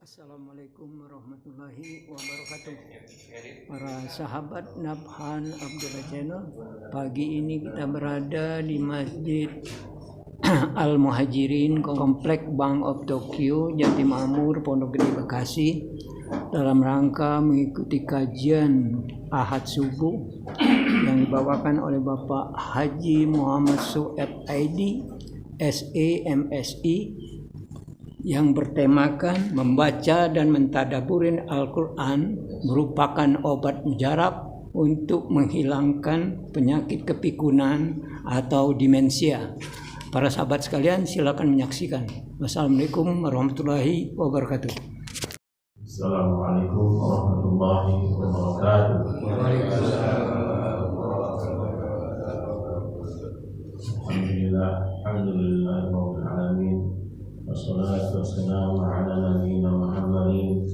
Assalamualaikum warahmatullahi wabarakatuh. Para sahabat Nabhan Abdullah Channel, pagi ini kita berada di Masjid Al-Muhajirin, Komplek Bank of Tokyo, Jatimamur, Pondok Gede, Bekasi, dalam rangka mengikuti kajian Ahad Subuh yang dibawakan oleh Bapak Haji Muhammad Su'eb Aidi, SE MSI, yang bertemakan membaca dan mentadaburin Al-Quran merupakan obat mujarab untuk menghilangkan penyakit kepikunan atau demensia. Para sahabat sekalian, silakan menyaksikan. Wassalamualaikum warahmatullahi wabarakatuh. Assalamualaikum warahmatullahi wabarakatuh. Alhamdulillah rabbil alamin. Wassalatu wassalamu ala nabiyyina Muhammadin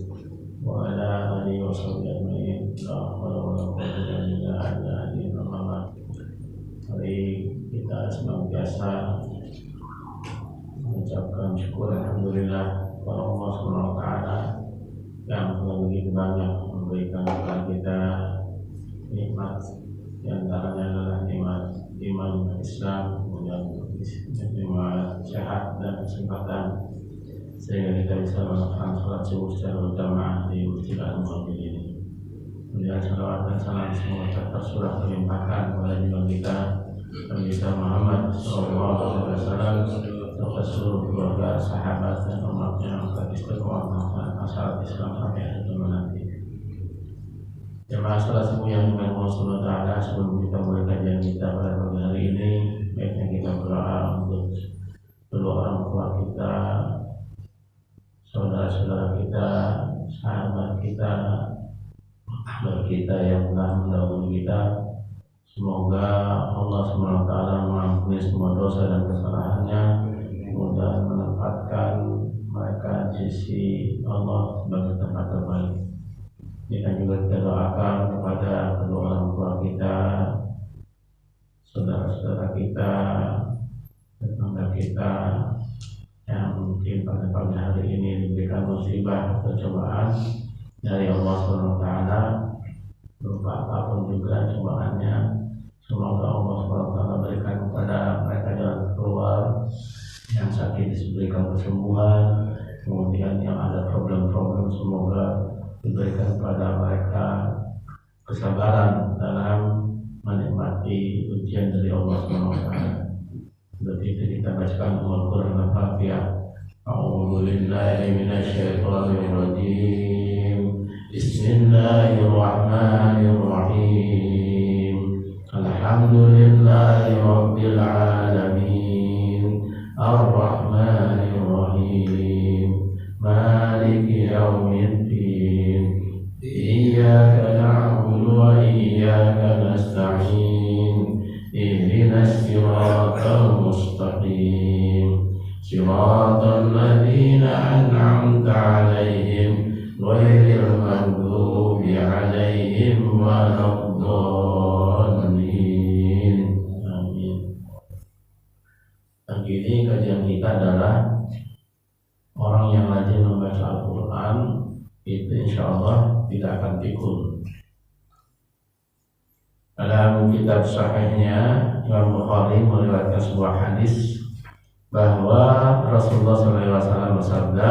wa ala alihi wa sahbihi ajma'in. La haula wa la quwwata illa billah. Mari kita senantiasa mengucapkan syukur alhamdulillah kepada Allah Subhanahu wa taala yang telah begitu banyak memberikan kepada kita nikmat, di antaranya adalah nikmat iman Islam, kemudian nikmat sehat dan kesempatan sehingga kita bisa melakukan sholat subuh secara berjamaah di Masjid Al-Muhajirin ini. Kemudian salawat dan salam semoga tercurah terlimpahkan kepada junjungan kita Nabi Muhammad SAW serta seluruh keluarga, sahabat dan umatnya yang telah istiqomah masalah Islam sampai hari kiamat nanti. Jemaah salat subuh yang dimuliakan Allah Subhanahu wa taala, sebelum kita mulai kajian kita pada pagi hari ini, baiknya kita berdoa untuk kedua orang tua kita, saudara-saudara kita, sahabat kita, sahabat kita yang telah mendahului kita. Semoga Allah Subhanahu wa taala mengampuni semua dosa dan kesalahannya, kemudian menempatkan mereka di sisi Allah sebagai tempat terbaik. Kita juga kita doakan kepada kedua orang tua kita, saudara-saudara kita, tetangga kita yang mungkin pada pagi hari ini diberikan musibah atau cobaan dari Allah Subhanahu wa taala, berupa apapun juga cobaannya. Semoga Allah Subhanahu wa taala berikan kepada mereka jalan keluar, yang sakit diberikan kesembuhan, kemudian yang ada problem-problem semoga diberikan kepada mereka kesabaran dalam menikmati ujian dari Allah Subhanahu wa taala. Begitu kita bacakan Al-Qur'an Al-Fatihah. A'udzu billahi minasyaitonir rajim. Bismillahirrahmanirrahim. Alhamdulillahi rabbil alamin. Ar-Rahmanir Rahim. Maliki yaumiddin. Iyyaka na'budu wa iyyaka nasta'in. Ihdinas siratal mustaqim. Siratal ladzina an'amta 'alaihim ghairil maghdubi 'alaihim waladdallin. Amin. Pagi ini kajian kita adalah orang yang rajin membaca Al-Quran itu insya Allah tidak akan pikun. Dalam kitab sahihnya Imam Bukhari meriwayatkan sebuah hadis bahwa Rasulullah SAW bersabda,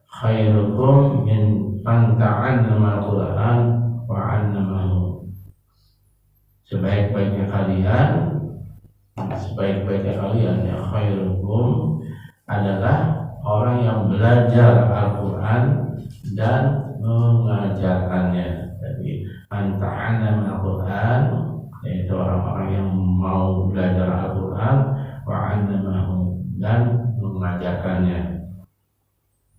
khairukum min man ta'allama al-Quran wa 'allamahu. Sebaik-baiknya kalian ya khairukum adalah orang yang belajar Al-Quran dan mengajarkannya. Jadi man Al-Quran yaitu orang-orang yang mau belajar Al-Quran, wa 'allamahu dan mengajarkannya.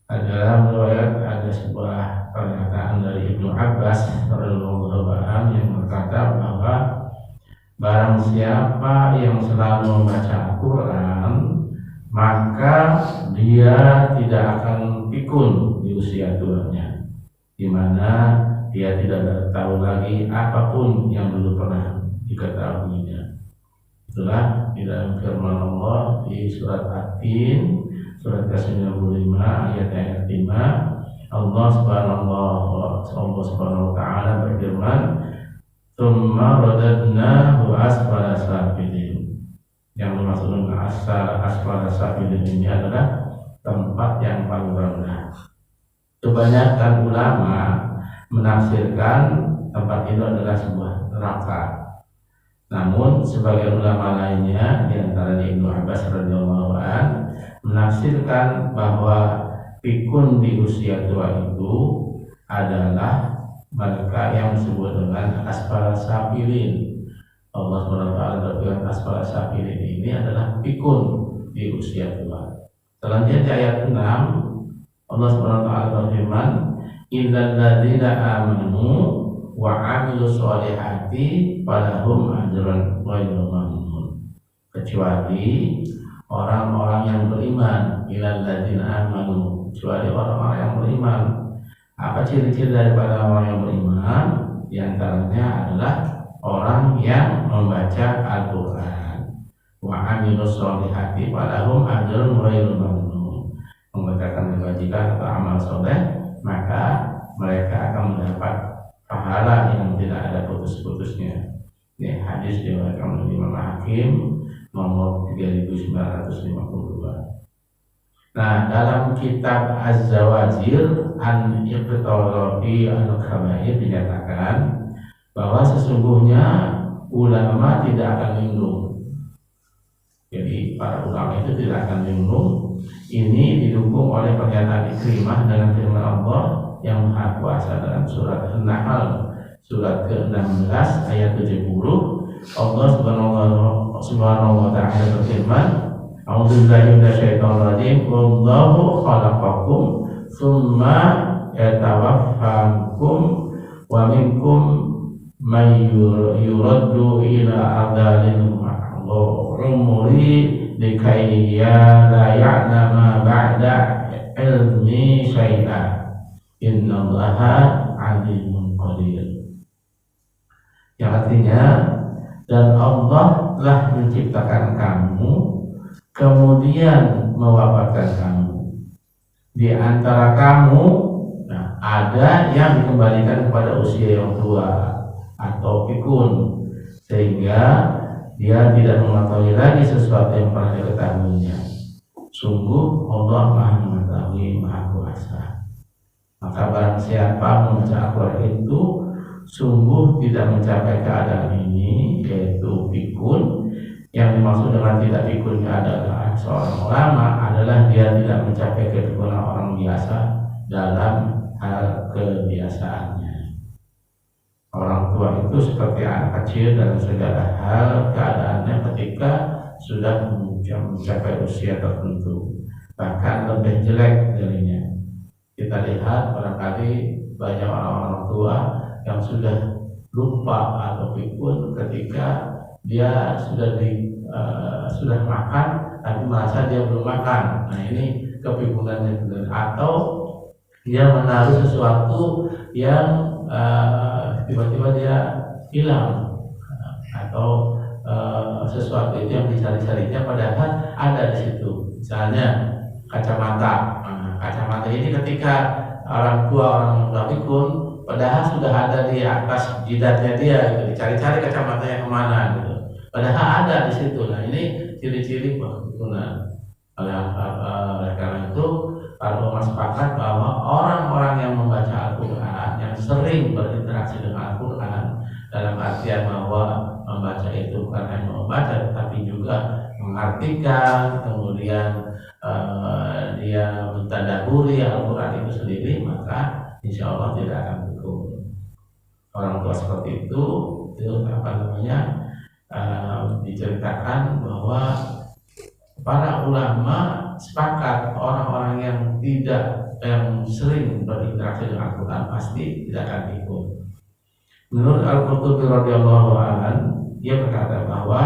Dalam riwayat ada sebuah pernyataan dari Ibnu Abbas radhiyallahu anhu yang berkata bahwa barang siapa yang selalu membaca Al-Quran, maka dia tidak akan pikun di usia tuanya, di mana dia tidak tahu lagi apapun yang dulu pernah diketahuinya. Itulah di dalam firman Allah di surat At-Tin, surat ke-95 ayat 5, Allah Subhanahu wa taala berfirman, "Tsumma radadnahu asfala safilin." Yang dimaksud dengan asfala safilin ini adalah tempat yang paling rendah. Kebanyakan ulama menafsirkan tempat itu adalah sebuah neraka. Namun sebagian ulama lainnya, di antaranya Ibnu Abbas radhiyallahu an, menafsirkan bahwa pikun di usia tua itu adalah mereka yang disebut dengan asfal safilin. Allah SWT berfirman, asfal safilin ini adalah pikun di usia tua. Selanjutnya di ayat 6, Allah SWT berfirman, innal ladzina amanu wa 'amilus sholihati falahum ajrun ghairu mamnun. Kecuali orang-orang yang beriman, illal ladzina amanu, kecuali orang-orang yang beriman. Apa ciri-ciri daripada orang yang beriman? Di antaranya adalah orang yang membaca Al-Qur'an. Wa 'amilus sholihati falahum ajrun ghairu mamnun. Mengerjakan kewajiban atau amal soleh, maka mereka akan mendapat pahala yang tidak ada putus-putusnya. Ini hadis diriwayatkan oleh Imam Hakim nomor 3952. Nah, dalam kitab Az-Zawajir an Iqtirafi al-Kabair dinyatakan bahwa sesungguhnya ulama tidak akan linglung. Jadi para ulama itu tidak akan linglung. Ini didukung oleh pernyataan Ikrimah dengan firman Allah yang Maha Kuasa dalam surat An-Nahl surat ke-16 ayat 70. Allah Subhanahu wa taala berfirman, A'udzubillahi minasyaitonir rajim. Wallahu khalaqakum tsumma yatawaffakum wa minkum may yuraddu ila ardalil umuri likai la ya'lama ba'da ilmi syai'a innallaha alimun qadir. Yang artinya, dan Allah telah menciptakan kamu kemudian mewafatkan kamu. Di antara kamu ada yang dikembalikan kepada usia yang tua atau pikun, sehingga dia tidak mengetahui lagi sesuatu yang pernah diketahuinya. Sungguh Allah Maha mengetahui, Maha Kuasa. Maka barang siapa membaca Al-Quran itu sungguh tidak mencapai keadaan ini, yaitu pikun. Yang dimaksud dengan tidak pikunnya adalah seorang ulama adalah dia tidak mencapai kepikunan orang biasa dalam hal kebiasaannya. Orang tua itu seperti anak kecil dalam segala hal keadaannya ketika sudah mencapai usia tertentu, bahkan lebih jelek darinya. Kita lihat barangkali banyak orang-orang tua yang sudah lupa atau pikun ketika dia sudah makan tapi merasa dia belum makan. Nah, ini kepikunannya. Atau dia menaruh sesuatu yang tiba-tiba dia hilang, atau sesuatu itu yang dicari-carinya padahal ada di situ. Misalnya kacamata. Kacamata ini ketika orang tua pikun, padahal sudah ada di atas jidatnya dia, gitu. Dicari-cari kacamatanya kemana, gitu. Padahal ada di situ. Nah, ini ciri-ciri kepikunan. Oleh karena itu, para ulama sepakat bahwa orang-orang yang membaca Al-Quran, yang sering berinteraksi dengan Al-Quran, dalam artian bahwa membaca itu bukan hanya membaca, tapi juga mengartikan, kemudian dia mentadaburi Al-Quran itu sendiri, maka insya Allah tidak akan pikun. Orang tua seperti itu diceritakan bahwa para ulama sepakat orang-orang yang sering berinteraksi dengan Al-Quran pasti tidak akan pikun. Menurut Al-Qurtubi radhiyallahu anhu, dia berkata bahwa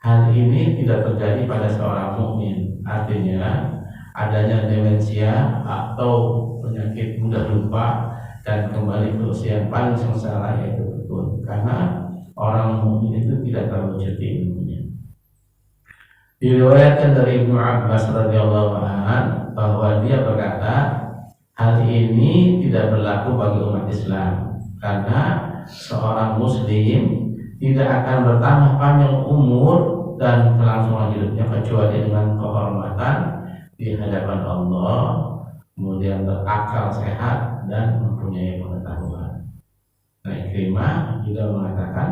hal ini tidak terjadi pada seorang mukmin. Artinya adanya demensia atau penyakit mudah lupa dan kembali ke usia yang paling sengsara, yaitu pikun. Karena orang mukmin itu tidak terlalu cerdik ilmunya. Diriwayatkan dari Ibnu Abbas radhiyallahu anhu bahwa dia berkata, hal ini tidak berlaku bagi umat Islam, karena seorang muslim tidak akan bertambah panjang umur dan kelangsungan hidupnya kecuali dengan kehormatan di hadapan Allah, kemudian berakal sehat dan mempunyai pengetahuan. Nah, Ikrimah juga mengatakan,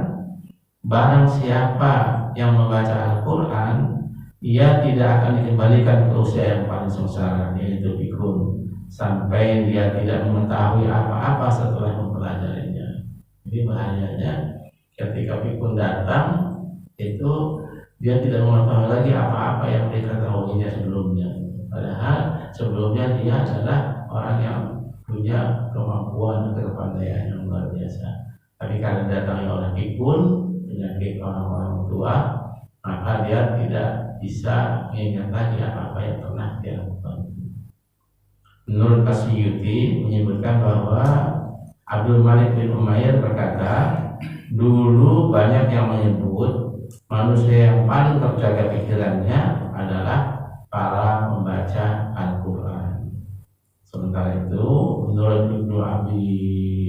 barang siapa yang membaca Al-Quran, ia tidak akan dikembalikan ke usia yang paling sengsara, yaitu pikun, sampai dia tidak mengetahui apa-apa setelah mempelajarinya. Jadi bahayanya ketika pikun datang, itu dia tidak mengetahui lagi apa-apa yang diketahuinya sebelumnya. Padahal sebelumnya dia adalah orang yang punya kemampuan dan kepandaian yang luar biasa. Tapi karena datangnya oleh pikun, penyakit orang-orang tua, maka dia tidak bisa mengingat lagi apa-apa yang pernah dia lakukan. Menurut Asyuti menyebutkan bahwa Abdul Malik bin Umayyah berkata, dulu banyak yang menyebut manusia yang paling terjaga pikirannya adalah para pembaca Al-Quran. Sementara itu, menurut Ibnu Abi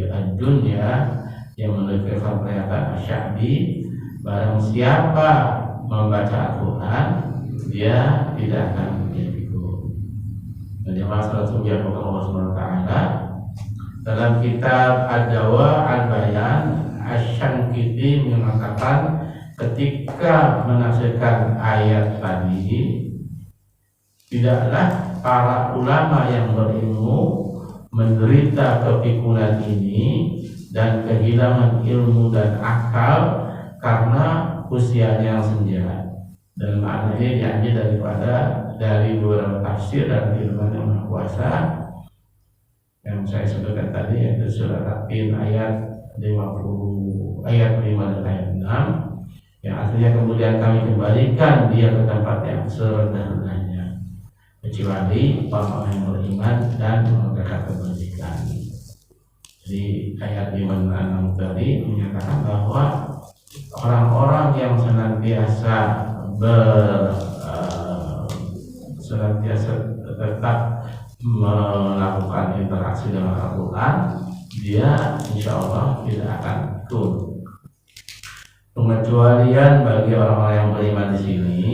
Ad-Dunya yang menukilkan pernyataan Asy-Sya'bi, barang siapa membaca Al-Quran, dia tidak akan menjadi pikun. Dan yang masalah sumber Allah SWT dalam kitab Ad-Dawa Al-Bayan, Asy-Syankiti mengatakan ketika menafsirkan ayat tadi, tidaklah para ulama yang berilmu menderita kepikunan ini dan kehilangan ilmu dan akal karena usianya yang senja. Dan makna ini diambil dari beberapa tafsir dan firman Yang Maha Kuasa yang saya sebutkan tadi, yaitu surat At-Tin ayat 50, ayat 5 dan ayat 6, yang artinya kemudian kami kembalikan dia ke tempat yang serendah-rendahnya, kecuali orang-orang yang beriman dan mengerjakan kebajikan. Jadi ayat 5 dan 6 tadi menyatakan bahwa orang-orang yang senantiasa tetap melakukan interaksi dengan Al-Quran, dia insya Allah tidak akan ikut. Pengecualian bagi orang-orang yang beriman di sini,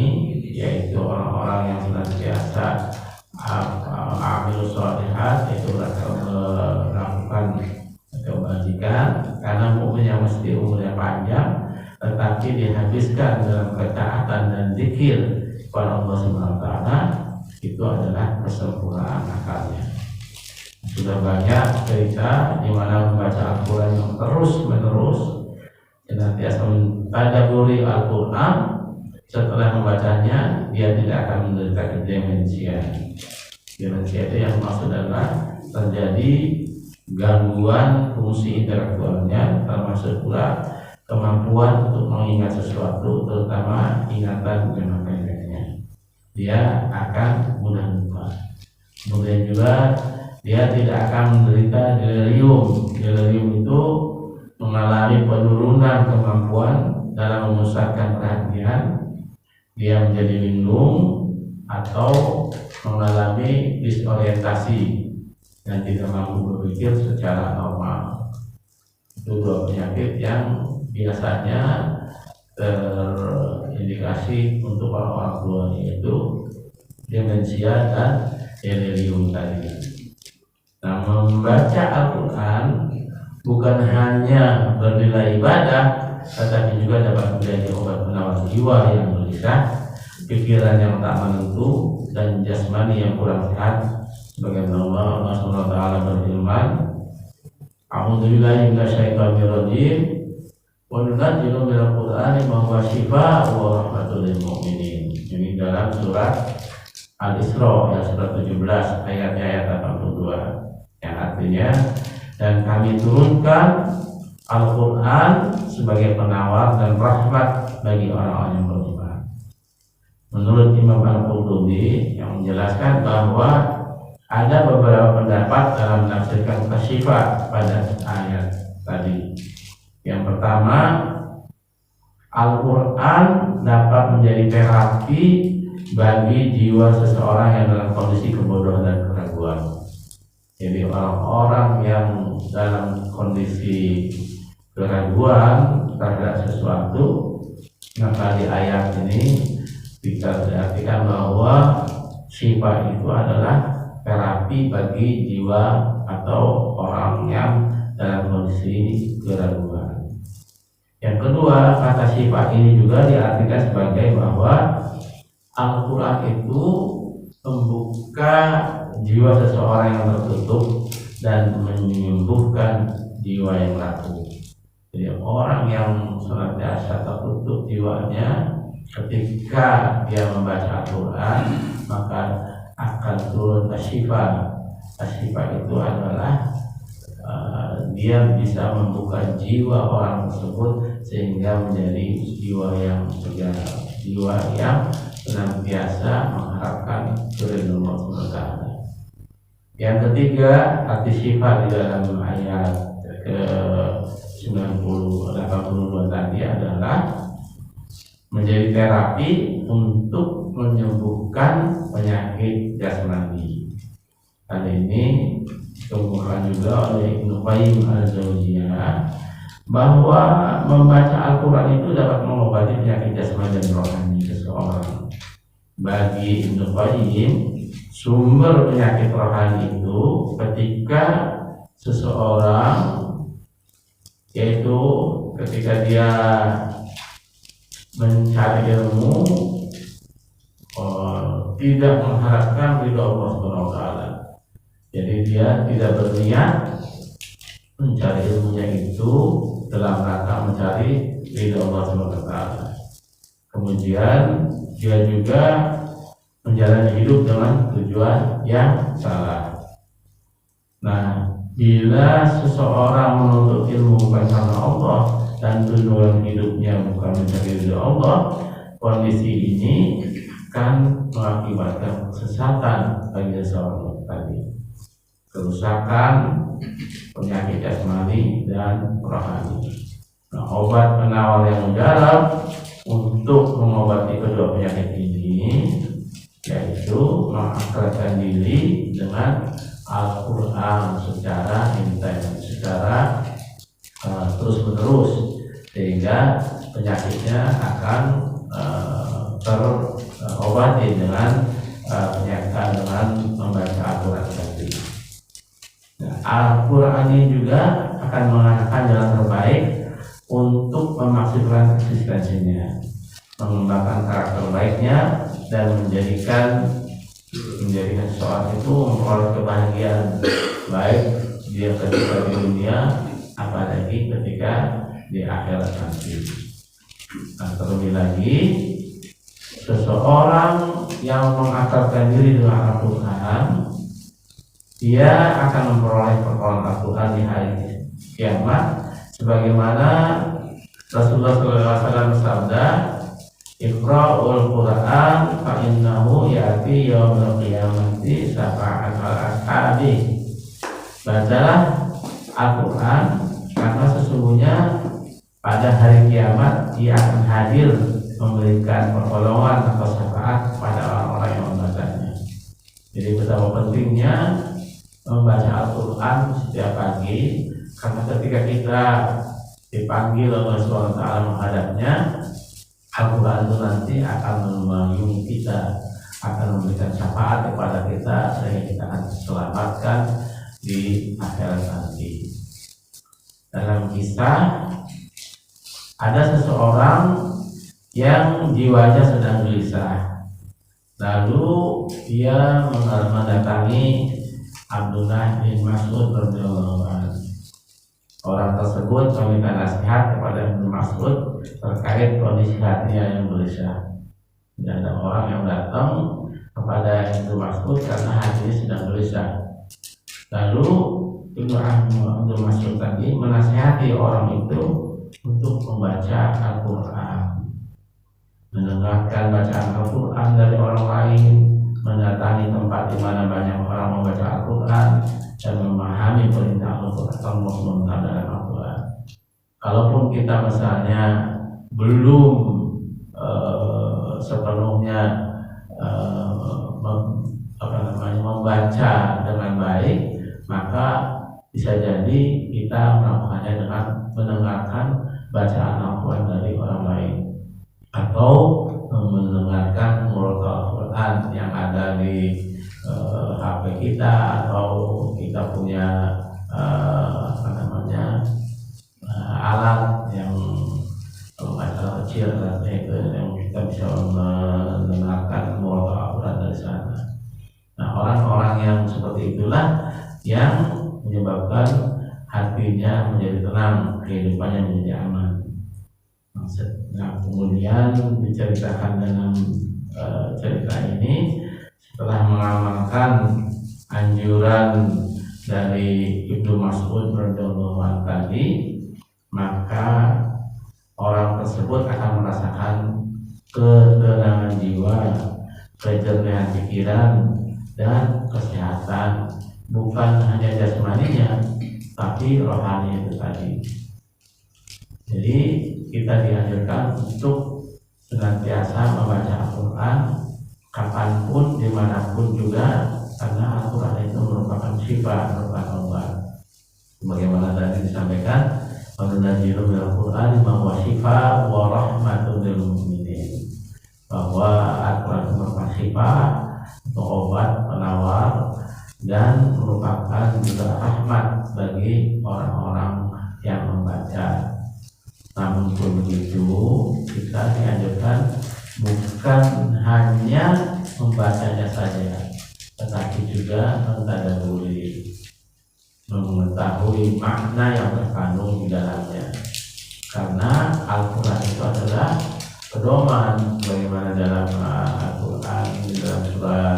yaitu orang-orang yang senantiasa amil sholihat, yaitu melakukan kebajikan, karena mukmin yang mesti umurnya panjang, tetapi dihabiskan dalam ketaatan dan zikir kepada Allah SWT, itu adalah kesempurnaan akalnya. Sudah banyak cerita di mana membaca Al-Quran yang terus-menerus, senantiasa mentadaburi Al-Quran, setelah membacanya dia tidak akan menderita demensia. Demensia itu yang maksud adalah terjadi gangguan fungsi intelektualnya, termasuk pula kemampuan untuk mengingat sesuatu, terutama ingatan jangka pendeknya. Dia akan mudah lupa. Kemudian juga dia tidak akan menderita delirium. Delirium itu mengalami penurunan kemampuan dalam memusatkan perhatian. Dia menjadi linglung atau mengalami disorientasi dan tidak mampu berpikir secara normal. Itu dua penyakit yang biasanya terindikasi untuk orang-orang tua, yaitu demensia dan delirium tadi. Nah, membaca Al-Quran bukan hanya bernilai ibadah, tetapi juga dapat menjadi obat penawar jiwa yang gelisah, pikiran yang tak menentu, dan jasmani yang kurang sehat. Sebagaimana Allah SWT berfirman, A'udzubillahi minasyaitonir rajim, wa nunazzilu minal Qur'ani ma huwa syifaa'un wa rahmatul lil mu'minin. Ini dalam surat Al-Isra ayat 17 ayat 82, yang artinya, dan kami turunkan Al-Quran sebagai penawar dan rahmat bagi orang-orang yang beriman. Menurut Imam Al-Qurtubi yang menjelaskan bahwa ada beberapa pendapat dalam menafsirkan kasyifa pada ayat tadi. Yang pertama, Al-Quran dapat menjadi terapi bagi jiwa seseorang yang dalam kondisi kebodohan dan keraguan. Jadi orang-orang yang dalam kondisi keraguan terhadap sesuatu, maka di ayat ini kita berartikan bahwa syifa itu adalah terapi bagi jiwa atau orang yang dalam kondisi keraguan. Yang kedua, kata syifa ini juga diartikan sebagai bahwa Al-Quran itu membuka jiwa seseorang yang tertutup dan menyembuhkan jiwa yang rapuh. Jadi orang yang senantiasa tertutup jiwanya, ketika dia membaca Al-Quran maka akan turun asyifa. Asyifa itu adalah dia bisa membuka jiwa orang tersebut sehingga menjadi jiwa yang segar, jiwa yang senantiasa mengharapkan keridhaan Allah SWT. Yang ketiga, arti sifat di dalam ayat ke 82 tadi adalah menjadi terapi untuk menyembuhkan penyakit jasmani. Hal ini dikemukakan juga oleh Ibnu Qayyim al-Jauziyah bahwa membaca Al-Quran itu dapat mengobati penyakit jasmani dan rohani seseorang. Bagi Ibnu Qayyim, sumber penyakit rohani itu ketika seseorang, yaitu ketika dia mencari ilmu tidak mengharapkan ridho Allah SWT. Jadi dia tidak berniat mencari ilmunya itu dalam rangka mencari ridho Allah SWT. Kemudian dia juga menjalani hidup dengan tujuan yang salah. Nah, bila seseorang menuntut ilmu bukan karena Allah dan tujuan hidupnya bukan mencari ridho Allah, kondisi ini akan mengakibatkan kesesatan bagi seseorang tadi, kerusakan penyakit jasmani dan rohani. Nah, obat penawar yang mujarab untuk mengobati kedua penyakit ini yaitu mengakrabkan diri dengan Al-Quran secara intens, secara terus-menerus, sehingga penyakitnya akan terobati dengan dengan membaca Al-Quran tadi. Nah, Al-Quran ini juga akan mengatakan jalan terbaik untuk memaksimalkan eksistensinya, mengembangkan karakter baiknya, dan menjadikan seseorang itu memperoleh kebahagiaan baik dia ketika di dunia, apalagi ketika di akhirat nanti. Nah, terlebih lagi seseorang yang mengakrabkan diri dengan Al-Quran, dia akan memperoleh pertolongan Al-Quran di hari kiamat, sebagaimana Rasulullah SAW bersabda, Iqra'ul Quran fa innahu ya'ti yaumil qiyamati syafa'an al-ashabi. Bacalah Al-Quran karena sesungguhnya pada hari kiamat dia akan hadir memberikan pertolongan atau syafaat kepada orang-orang yang membacanya. Jadi betapa pentingnya membaca Al-Quran setiap pagi, karena ketika kita dipanggil oleh SWT menghadapnya, Al-Quran itu nanti akan memayungi kita, akan memberikan syafaat kepada kita sehingga kita akan diselamatkan di akhirat nanti. Dalam kisah ada seseorang yang jiwanya sedang gelisah, lalu dia mendatangi Abdullah bin Mas'ud radhiyallahu anhu. Orang tersebut meminta nasihat kepada Ibnu Mas'ud terkait kondisi hatinya yang gelisah. Dan ada orang yang datang kepada Ibnu Mas'ud karena hatinya sedang gelisah. Lalu Ibnu Mas'ud tadi menasihati orang itu untuk membaca Al-Quran, mendengarkan bacaan Al-Quran dari orang lain, mendatangi tempat di mana banyak orang membaca Al-Quran, dan memahami perintah Al-Quran dalam Al-Quran. Kalaupun kita misalnya belum sepenuhnya membaca dengan baik, maka bisa jadi kita melakukannya dengan mendengarkan bacaan Al-Quran dari orang lain, atau mendengarkan murotal Al-Quran yang ada di HP kita, atau kita punya alat yang kalau nggak salah kecil, itu yang kita bisa mendengarkan murotal Al-Quran dari sana. Nah, orang-orang yang seperti itulah yang menyebabkan hatinya menjadi tenang, kehidupannya menjadi aman. Nah, kemudian diceritakan dalam cerita ini, setelah mengamalkan anjuran dari Ibnu Mas'ud radhiyallahu anhu tadi, maka orang tersebut akan merasakan ketenangan jiwa, kejernihan pikiran, dan kesehatan, bukan hanya jasmaninya tapi rohani itu tadi. Jadi kita dianjurkan untuk senantiasa membaca Al-Quran kapanpun, dimanapun juga, karena Al-Quran itu merupakan syifa, merupakan obat. Bagaimana tadi disampaikan, "Al-Najiru bil-Quran ma huwa syifa wa rahmatun lil mu'minin", bahwa Al-Quran merupakan syifa, obat penawar, dan merupakan juga rahmat bagi orang-orang yang membaca. Namun pun begitu, kita dianjurkan bukan hanya membacanya saja, tetapi juga mentadabburi, mengetahui makna yang terkandung di dalamnya. Karena Al-Quran itu adalah pedoman, bagaimana dalam Al-Quran di dalam surat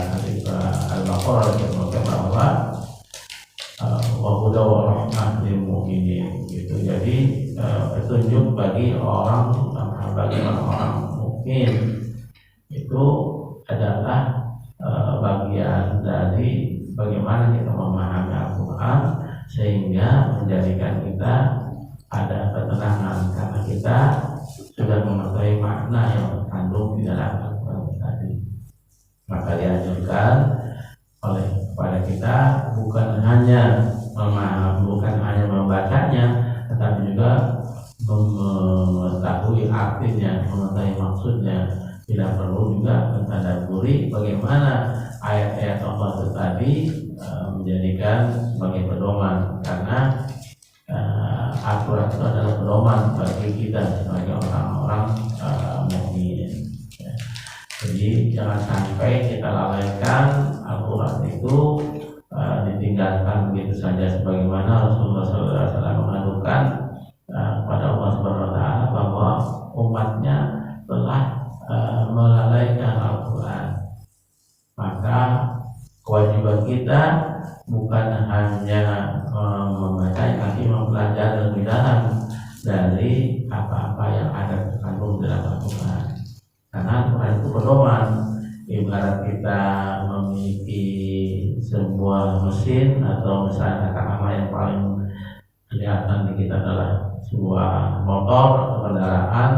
Al-Baqarah disebutkan bahwa wa huda wa rahmah lil mu'minin, gitu. Jadi petunjuk bagi orang mukmin itu adalah bagian dari bagaimana kita memahami Al-Quran sehingga menjadikan kita ada ketenangan, karena kita sudah mengetahui makna yang terkandung di dalam Al-Quran tadi. Maka dianjurkan oleh kepada kita bukan hanya memahami, bukan hanya membacanya, tetapi juga mengetahui artinya, mengetahui maksudnya. Tidak perlu juga mentadabburi bagaimana ayat-ayat Allah itu tadi menjadikan sebagai pedoman, karena Al-Quran itu adalah pedoman bagi kita sebagai orang-orang mukmin. Jadi jangan sampai kita lalaikan Al-Quran itu, ditinggalkan begitu saja, sebagaimana Rasulullah SAW mengadukan kepada Allah Subhanahu Wa Taala bahwa umatnya telah melalaikan Al-Quran. Maka kewajiban kita bukan hanya membaca, tapi mempelajari lebih dalam dari apa-apa yang ada terkandung dalam Al-Quran. Karena Al-Quran itu pedoman. Ibarat kita memiliki sebuah mesin, atau misalnya katakanlah yang paling kelihatan di kita adalah sebuah motor atau kendaraan,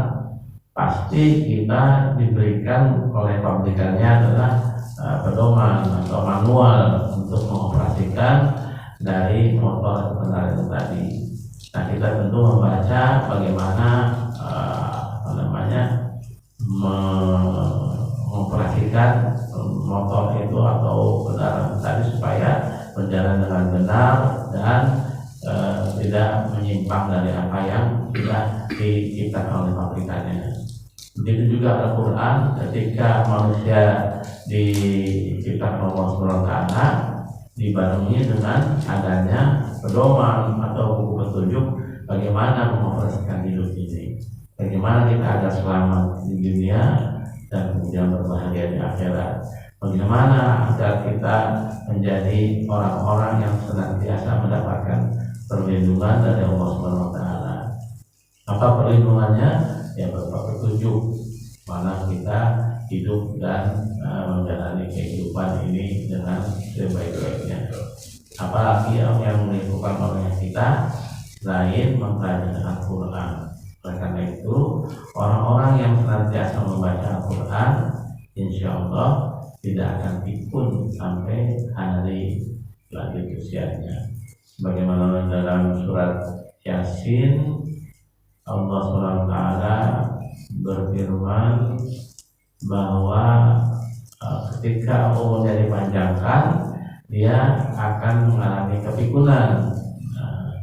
pasti kita diberikan oleh pabrikannya adalah pedoman atau manual untuk mengoperasikan dari motor atau kendaraan itu tadi. Nah, kita tentu membaca bagaimana mengoperasikan motor itu atau kendaraan tadi supaya berjalan dengan benar dan tidak menyimpang dari apa yang sudah diciptakan oleh pabrikannya. Begitu juga Al-Quran, ketika manusia diciptakan Allah SWT, dibarengi dengan adanya pedoman atau buku petunjuk bagaimana mengoperasikan hidup ini, bagaimana kita agar selamat di dunia dan kemudian berbahagia di akhirat, bagaimana agar kita menjadi orang-orang yang senantiasa mendapatkan perlindungan dari Allah SWT. Apa perlindungannya? Ya, berupa petunjuk mana kita hidup dan menjalani kehidupan ini dengan sebaik-baiknya. Apalagi yang menimbulkan oleh kita selain mempelajari Al-Quran. Oleh karena itu, orang-orang yang senantiasa membaca Al-Quran, insya Allah tidak akan pikun sampai hari lanjut usianya. Sebagaimana dalam surat Yasin, Allah SWT berfirman bahwa ketika umurnya dipanjangkan, dia akan mengalami kepikunan.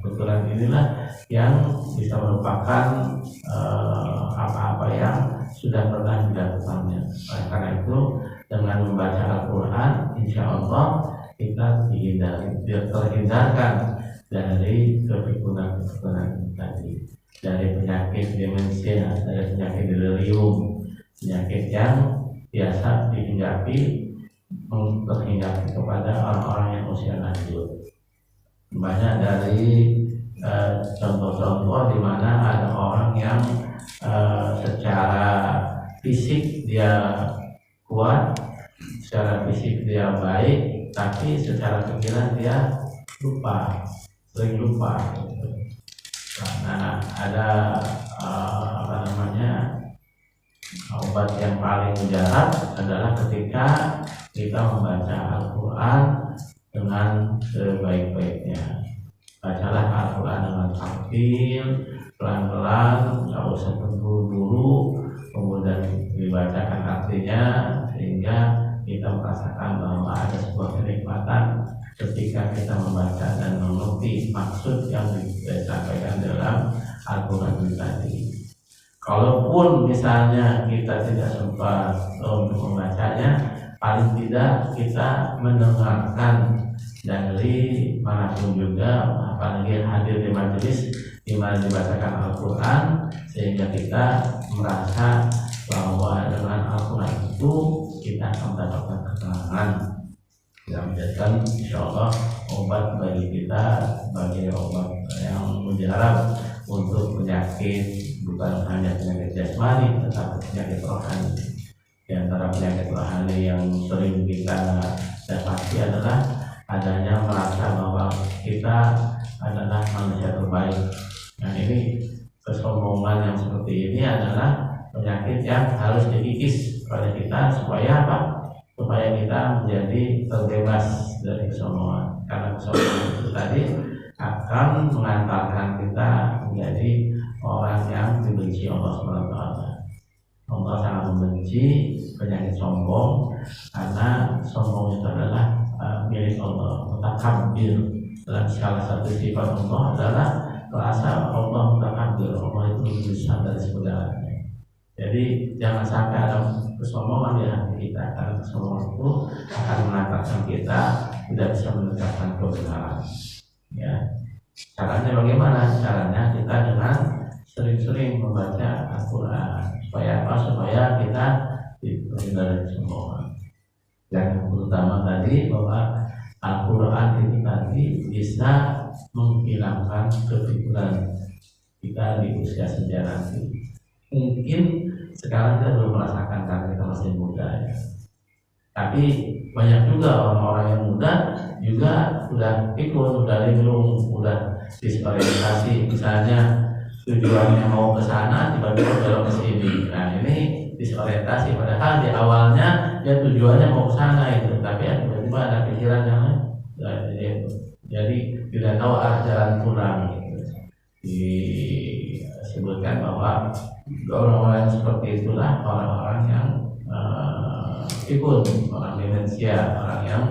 Kepikunan inilah yang bisa merupakan apa-apa yang sudah pernah dilakukannya. Oleh karena itu, dengan membaca Al-Quran, insya Allah kita terhindarkan dari kepikunan tadi, dari penyakit demensia, dari penyakit delirium, penyakit yang biasa dihinggapi, terhinggapi kepada orang-orang yang usia lanjut. Banyak dari contoh-contoh di mana ada orang yang secara fisik dia kuat, secara fisik dia baik, tapi secara pikiran dia sering lupa. Karena ada obat yang paling mujarab adalah ketika kita membaca Al-Quran dengan sebaik-baiknya. Bacalah Al-Quran dengan tartil, pelan-pelan, tidak usah terburu-buru, kemudian dibacakan artinya sehingga kita merasakan bahwa ada sebuah kenikmatan ketika kita membaca dan mengerti maksud yang disampaikan dalam Al-Quran tadi. Kalaupun misalnya kita tidak sempat untuk membacanya, paling tidak kita mendengarkan dari manapun juga, apalagi hadir di majelis di mana dibacakan Al-Quran, sehingga kita merasa bahwa dengan Al-Quran itu kita akan mendapatkan ketenangan yang menjadikan insya Allah obat bagi kita sebagai obat yang mujarab untuk penyakit, bukan hanya penyakit jasmani tetapi penyakit rohani. Di antara penyakit rohani yang sering kita dapati adalah adanya merasa bahwa kita adalah manusia terbaik. Nah, ini kesombongan yang seperti ini adalah penyakit yang harus dikikis oleh kita supaya apa? Supaya kita menjadi terbebas dari kesombongan. Karena kesombongan itu tadi akan mengantarkan kita menjadi orang yang dibenci Allah SWT. Allah sangat membenci penyakit sombong, karena sombong itu adalah milik Allah, mutakabbir. Dalam salah satu sifat Allah adalah merasa Allah mutakabbir, Allah itu lebih besar dari segalanya. Jadi jangan sampai ada kesombongan di hati kita, karena kesombongan itu akan mengantarkan kita tidak bisa menegakkan kebenaran. Ya, caranya bagaimana? Caranya kita dengan sering-sering membaca Al-Quran. Supaya apa? Supaya kita terhindar dari kesombongan. Yang pertama tadi bahwa Al-Quran itu tadi bisa menghilangkan kepikiran kita di usia senja nanti. Mungkin sekarang kita belum merasakan karena kita masih muda ya. Tapi banyak juga orang-orang yang muda juga sudah ikut, sudah linglung, sudah disorientasi. Misalnya tujuannya mau ke sana, tiba-tiba belok ke sini. Nah, ini disorientasi. Padahal di awalnya dia tujuannya mau ke sana itu, tapi tiba-tiba ada pikiran yang jadi tidak tahu arah jalan pulang. Gitu. Disebutkan bahwa orang-orang seperti itulah orang-orang yang ikut, orang demensia, orang yang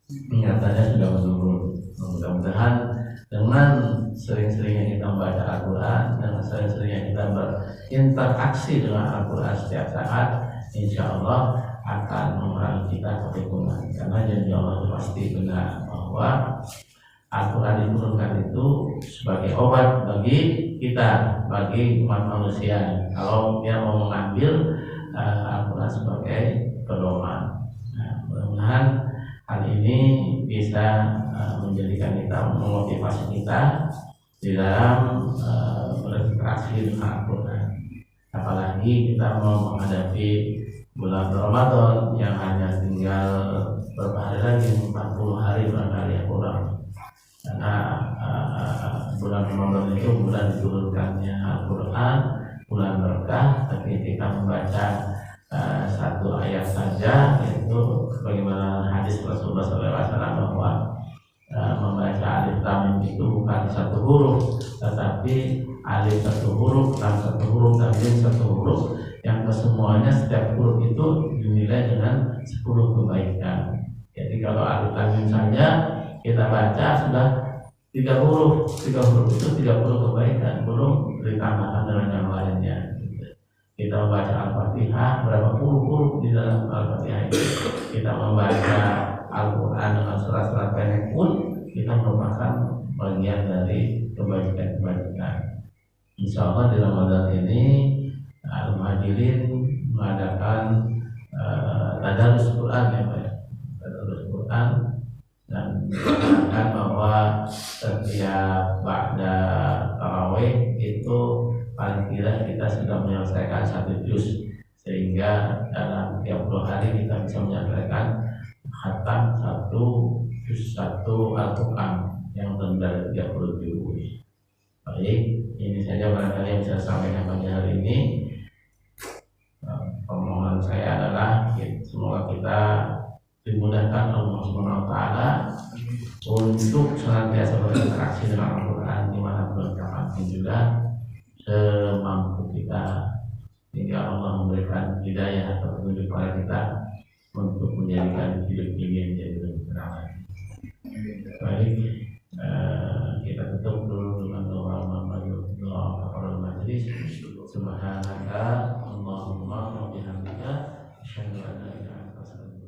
ingatannya sudah menurun. Mudah-mudahan dengan sering-seringnya kita membaca Al-Quran, dengan sering-seringnya kita berinteraksi dengan Al-Quran setiap saat, insya Allah akan mengurangi kita kepikunan. Karena janji Allah itu pasti benar bahwa Al-Quran diturunkan itu sebagai obat bagi kita, bagi umat manusia. Kalau dia mau mengambil Al-Quran sebagai pedoman. Nah, mudah-mudahan hal ini bisa menjadikan kita, memotivasi kita di dalam berinteraksi dengan Al-Quran. Apalagi kita mau menghadapi bulan Ramadan yang hanya tinggal beberapa hari lagi, 40 hari barangkali ya kurang. Karena bulan Ramadan itu bulan diturunkannya Al-Quran, bulan berkah. Tapi kita membaca satu ayat saja, yaitu bagaimana hadis Rasulullah SAW bahwa membaca alif lam itu bukan satu huruf, tetapi alif satu huruf, lam satu huruf, dan mim satu huruf, yang kesemuanya setiap huruf itu dinilai dengan 10 kebaikan. Jadi kalau alif lam mim saja kita baca sudah 3 huruf, 3 huruf itu 30 kebaikan, belum ditambahkan dengan yang lainnya. Kita membaca Al-Fatihah, berapa puluh huruf di dalam Al-Fatihah itu. Kita membaca Al-Quran dengan surat-surat pendek pun kita merupakan bagian dari kebaikan-kebaikan. Insya Allah di Ramadan ini Al-Muhajirin mengadakan tadarus Quran, ya Pak, tadarus Quran, dan mengatakan bahwa setiap ba'da tarawih itu paling tidak kita sudah menyelesaikan 1 juz, sehingga dalam 30 hari kita bisa menyelesaikan khatam 1 juz 1 Al-Quran yang terdiri dari 30 juz. Baik, ini saja barangkali yang bisa saya sampaikan pada hari ini. Permohonan saya adalah semoga kita dimudahkan Allah Subhanahu wa taala untuk senantiasa berinteraksi dengan Al-Quran dimanapun kapanpun juga semampu kita, sehingga Allah memberikan hidayah atau petunjuk kepada kita untuk menjadikan hidup ini menjadi lebih terang. Baik, kita tutup dulu dengan doa kafaratul majlis. Subhanaka Allahumma wa bihamdika asyhadu an la ilaha illa anta astaghfiruka